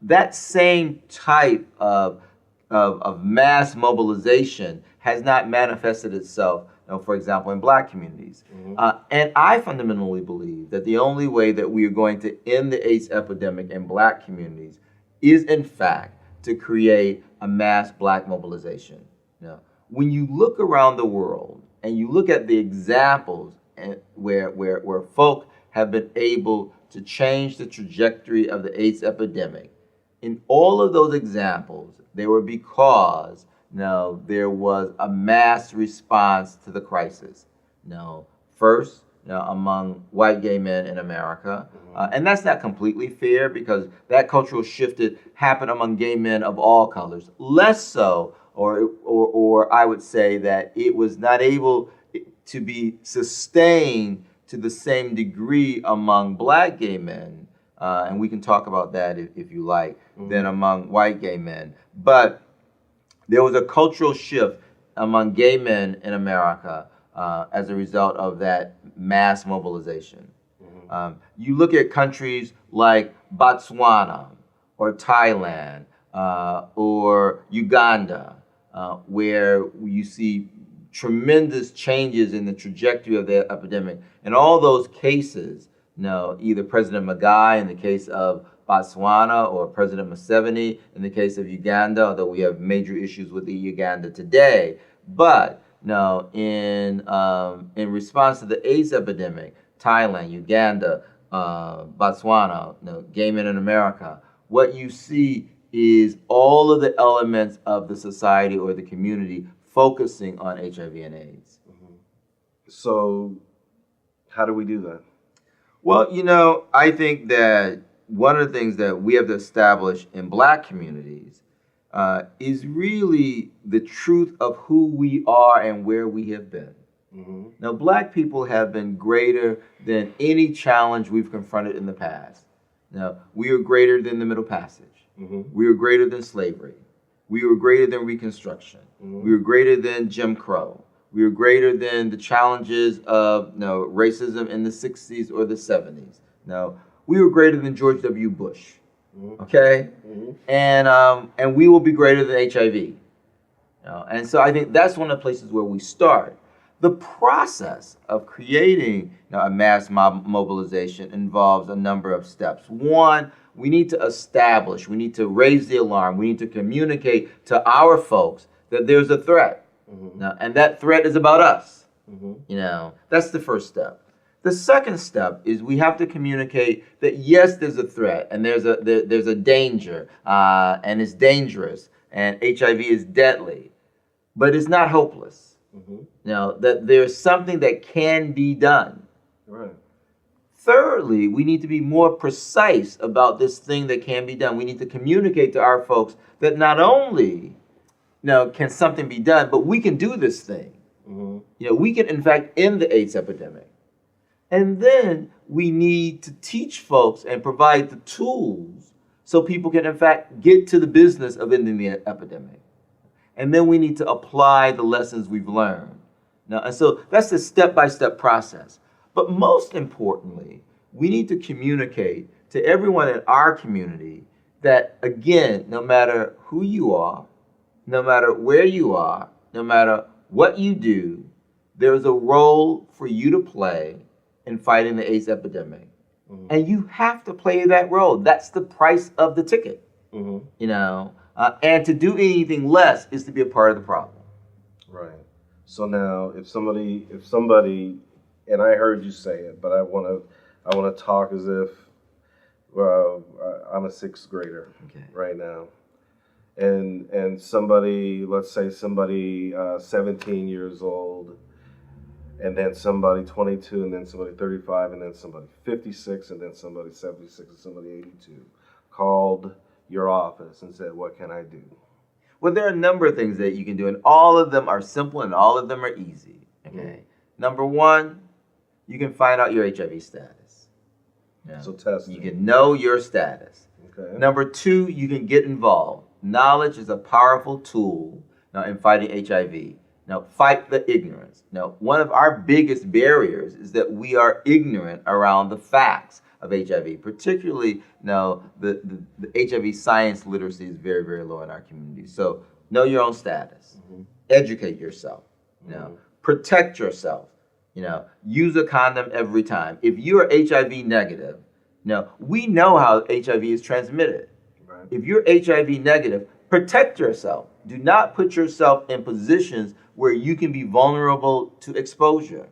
that same type of mass mobilization has not manifested itself, for example, in black communities. And I fundamentally believe that the only way that we are going to end the AIDS epidemic in black communities is, in fact, to create a mass black mobilization. When you look around the world and you look at the examples where folk have been able to change the trajectory of the AIDS epidemic, in all of those examples, they were because there was a mass response to the crisis. First, among white gay men in America, and that's not completely fair because that cultural shift happened among gay men of all colors. Less so, or I would say that it was not able to be sustained to the same degree among black gay men, and we can talk about that if you like, than among white gay men. But there was a cultural shift among gay men in America as a result of that mass mobilization. You look at countries like Botswana or Thailand or Uganda, where you see tremendous changes in the trajectory of the epidemic. In all those cases, either President Magai in the case of Botswana or President Museveni in the case of Uganda, although we have major issues with Uganda today. But in response to the AIDS epidemic, Thailand, Uganda, Botswana, gay men in America, what you see is all of the elements of the society or the community focusing on HIV and AIDS. So how do we do that? Well, I think that one of the things that we have to establish in black communities is really the truth of who we are and where we have been. Now, black people have been greater than any challenge we've confronted in the past. Now, we are greater than the Middle Passage. We are greater than slavery. We were greater than Reconstruction. We were greater than Jim Crow. We were greater than the challenges of racism in the 60s or the 70s. We were greater than George W. Bush. Okay? And we will be greater than HIV. And so I think that's one of the places where we start. The process of creating a mass mobilization involves a number of steps. One, we need to establish, we need to raise the alarm, we need to communicate to our folks that there's a threat. And that threat is about us. That's the first step. The second step is we have to communicate that yes, there's a threat and there's a danger and it's dangerous and HIV is deadly, but it's not hopeless. That there's something that can be done. Right. Thirdly, we need to be more precise about this thing that can be done. We need to communicate to our folks that not only can something be done, but we can do this thing. We can, in fact, end the AIDS epidemic. And then we need to teach folks and provide the tools so people can, in fact, get to the business of ending the epidemic. And then we need to apply the lessons we've learned. And so that's the step-by-step process. But most importantly, we need to communicate to everyone in our community that, again, no matter who you are, no matter where you are, no matter what you do, there is a role for you to play in fighting the AIDS epidemic. And you have to play that role. That's the price of the ticket. And to do anything less is to be a part of the problem. Right. So now, if somebody, and I heard you say it, but I want to talk as if I'm a sixth grader right now, and somebody, let's say somebody 17 years old, and then somebody 22, and then somebody 35, and then somebody 56, and then somebody 76, and somebody 82, called your office and said, "What can I do?" Well, there are a number of things that you can do, and all of them are simple and all of them are easy. Number one, you can find out your HIV status. So testing. You can know your status. Number two, you can get involved. Knowledge is a powerful tool in fighting HIV. Now, fight the ignorance. Now, one of our biggest barriers is that we are ignorant around the facts of HIV. Particularly, the HIV science literacy is very, very low in our community. So know your own status, educate yourself, protect yourself, use a condom every time. If you are HIV negative, we know how HIV is transmitted. Right. If you're HIV negative, protect yourself. Do not put yourself in positions where you can be vulnerable to exposure.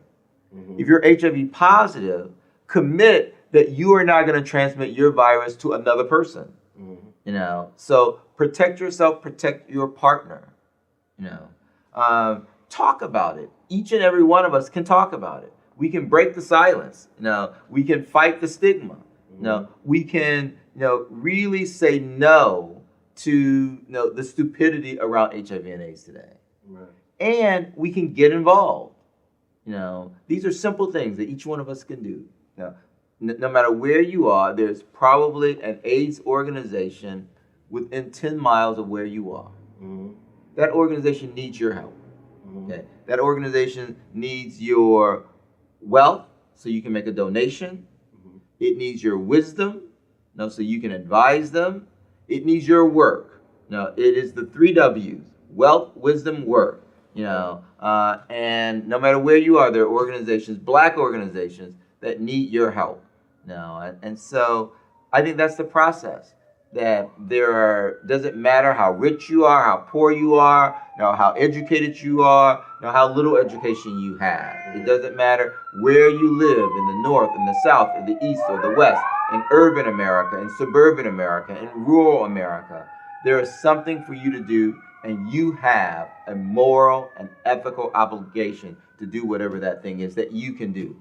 If you're HIV positive, commit that you are not going to transmit your virus to another person. So protect yourself, protect your partner. Talk about it. Each and every one of us can talk about it. We can break the silence. We can fight the stigma. We can really say no to the stupidity around HIV and AIDS today. Right. And we can get involved. These are simple things that each one of us can do. No matter where you are, there's probably an AIDS organization within 10 miles of where you are. That organization needs your help. Okay? That organization needs your wealth so you can make a donation. It needs your wisdom so you can advise them. It needs your work. It is the 3 W's: wealth, wisdom, work. And no matter where you are, there are organizations, black organizations, that need your help. And so I think that's the process. That doesn't matter how rich you are, how poor you are, how educated you are, how little education you have. It doesn't matter where you live, in the north, in the south, in the east, or the west, in urban America, in suburban America, in rural America. There is something for you to do, and you have a moral and ethical obligation to do whatever that thing is that you can do.